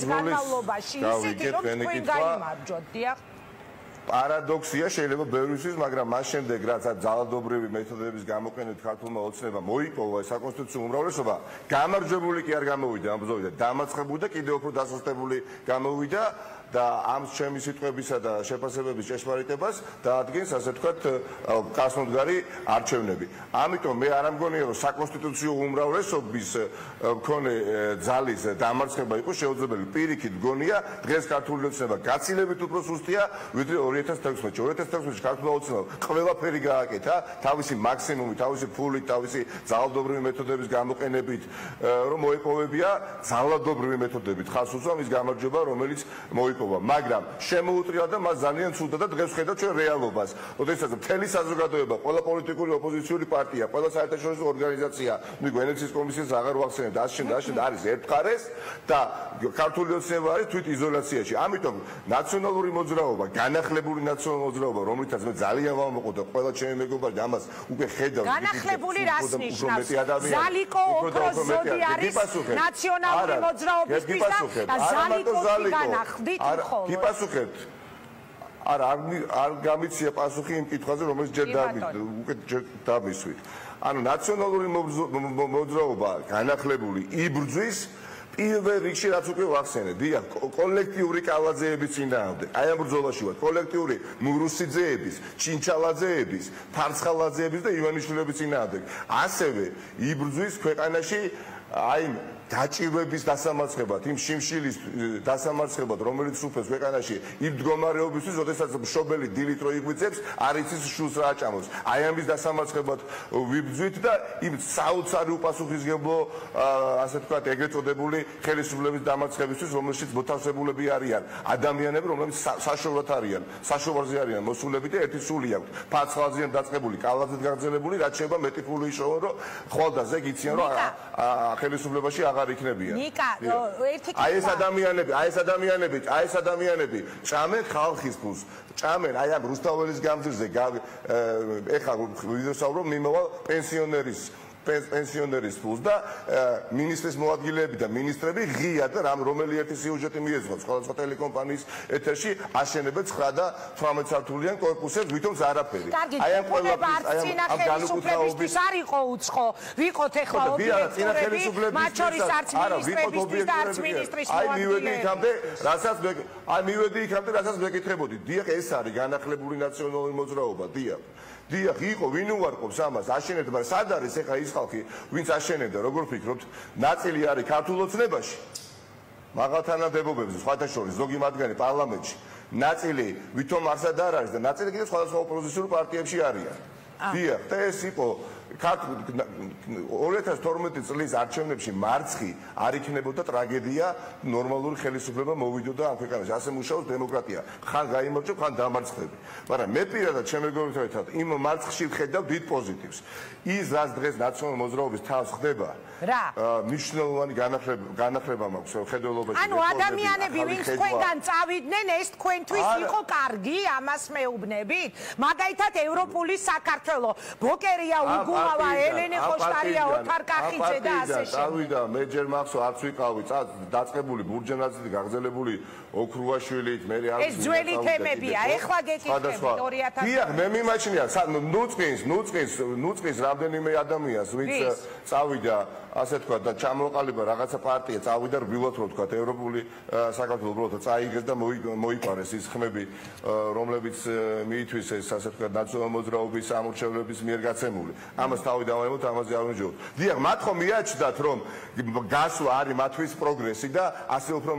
განმავლობაში ისეთი რომ თქვენ გაიმარჯვოთ, დიახ. Პარადოქსია შეიძლება ბევრი თვის, მაგრამ მას შემდეგ რაც ძალადობრივი მეთოდების გამოყენებით ქართულმა ოცნებამ მოიპოვა საკონსტიტუციო უმრავლესობა, გამარჯვებული კი არ გამოვიდა ამ ბრძოლიდან, დამარცხებული და კიდევ უფრო დასუსტებული გამოვიდა და ამ ჩემი სიტყვებისა და შეფასებების ჭეშმარიტებას დაადგენს, ასე ვთქვათ, კასმოდგარი არჩევნები. ამიტომ მე არ ამგონია, რომ საკონსტიტუციო უმრავლესობის მქონე ძალის დამარცხება იყო შეუძლებელი. პირიქით მგონია, დღეს ქართული ოცნება გაცილებით უფრო სუსტია, ვიდრე 2016-ში. 2016-ში ქართული ოცნებამ ყველაფერი გააკეთა, თავისი მაქსიმუმი, თავისი ფულით, თავისი ძალადობრივი მეთოდების გამოყენებით, რომ მოიპოვებია ძალადობრივი მეთოდებით ხალხს უწვა მის გამარჯვება, რომელიც მაგრამ შემოუტრია და მას ძალიან ცუდა და დღეს ხედავთ ჩვენ რეალობას. როდესაც მთელი საზოგადოება, ყველა პოლიტიკური ოპოზიციური პარტია, ყველა საერთაშორისო ორგანიზაცია, ვენეციის კომისიას აღარ ვახსენებ და ასე არის ერთხარეს და ქართული ოცნება არის თვით იზოლაციაში. ამიტომ ნაციონალური მოძრაობა, განახლებული ნაციონალური მოძრაობა, რომლითაც მე ძალიან ვამოყო და ყველა ჩემი მეგობარი ამას უკვე ხედავს. განახლებული რას ნიშნავს? ზალიკო ოქროს ზოდი არის ნაციონალური მოძრაობისთვის და ზალიკო განახლდით. გიპასუხებთ. არ გამიცია პასუხი იმ კითხვაზე, რომელიც ჯერ დამისვით. ანუ ნაციონალური მოძრაობა განახლებული იბრძვის პირველ რიგში რაც უკვე ვახსენე, დიახ, კოლექტიური კალაძეების წინააღმდეგ. აი ამ ბრძოლაში ვარ, კოლექტიური მურუსიძეების, ჩინჩალაძეების, ფარცხალაძეების და ივანიშვილების წინააღმდეგ. ასევე იბრძვის ქვეყანაში აი დაჭირვების დასამარცხებლად, იმ შიმშილის დასამარცხებლად, რომელიც უფლებს ქვეყანაში იმ მდგომარეობისთვის, როდესაც მშობელი დილით რო იღვიძებს, არ იცის შულს რა აჭამოს. აი ამის დასამარცხებლად ვიბრძვით და იმ საოცარი უპასუხისმგებლო, ასე ვთქვათ, ეგრეთ წოდებული ხელისუფლების დამარცხებისთვის, რომელშიც მოთავსებულები არიან ადამიანები, რომლებიც საშუალოდ არიან, საშუალზე არიან მოსულები და ერთი სული აქვთ. ფარცხალაძეან დაწყებული, კალაძედ გაგრძელებული, რაც შეიძლება მეტი ფული იშოვონ, რომ ხოლდა ზეგ იციან, რომ ხელისუფლებაში აღარ იქნებიან. ნიკა, ერთი კითხვა. აი ეს ადამიანები ჭამენ ხალხის ფულს. ჭამენ აი ამ რუსთაველის გამზირზე ეხლა ვიდეოსაუბრობ მიმავალ პენსიონერის ფულს და მინისტრის მოადგილეები და მინისტრები ღია და რომელი ერთი სიუჟეტი მიეძღოთ სხვადასხვა ტელეკომპანიის ეთერში აშენებენ 9 და 18 სართულიან კორპუსებს, ვითომც არაფერი. აი ამ ხელისუფლებისთვის არ იყო უცხო, ვიყოთ ეხლა ობიექტურები, მათ შორის არც მინისტრებისთვის და არც მინისტრის მოადგილეები. აი მივედი იქამდე, რასაც მეკითხებოდი. დიახ, ეს არის განახლებული ნაციონალური მოძრაობა, დიახ. დიახ, იყო, ვინ უარყოფს ამას, აშენებდა, მაგრამ სად არის ეხლა ის ხალხი, ვინც აშენებდა, როგორ ფიქრობთ, ნაწილი არის ქართულ ოცნებაში, მაღალთანამდებობებზე, სხვათა შორის, ზოგი მათგანი პარლამენტში, ნაწილი ვითომ არსად არ არის და ნაწილი კიდევ სხვადასხვა ოპოზიციურ პარტიებში არიან. დიახ, და ეს იყო 2012 წლის არჩევნებში მარცხი არ იქნებოდა ტრაგედია, ნორმალური ხელისუფლება მოვიდოდა ამ ქვეყანაში. ასე მუშაობს დემოკრატია. ხან გაიმარჯვებ, ხან დამარცხები. მაგრამ მე პირადად ჩემ მეგობრებთან ერთად იმ მარცხში ვხედავ დიდ პოზიტივს. ის რაც დღეს ნაციონალური მოძრაობის თავს ხდება, მნიშვნელოვანი განახლება მაქვს ხედველობაში. ანუ ადამიანები, ვინც თქვენგან წავიდნენ, ეს თქვენთვის იყო კარგი, ამას მეუბნებით. მაგალითად, ევროპული საქართველო, ბოკერია, უგულავა, ელენე ხოშტარია, ოთარ კახიძე და ასე შემდეგ. წავიდა, მე ჯერ მახსოვს, არც ვიყავი, დაწყებული ბურჯენაძე, გაგრძელებული ოქრუაშვილით, მე არის ეს ძველი თემებია, ეხლა გეკითხებით 2000. დიახ, მე მიმაჩნია, ნუწყის რამდენიმე ადამიანს, ვინც წავიდა, ასე თქვა და ჩამოყალიბა რაღაცა პარტია, წავიდა რბილად რო თქვა, ევროპული საქართველოს უბრალოდ წაიგეს და მოიპარეს ის ხმები, რომლებიც მიითვისეს ეს, ასე თქვა, ნაციონალური მოძრაობის ამორჩევლების მიერ გაცემული. ამას თავი დავაემოთ, ამაზე არ ვიმჯობ. დიახ, მათ ხომ მიაჩნდათ, რომ გასვლა არის მათთვის პროგრესი და ასე უფრო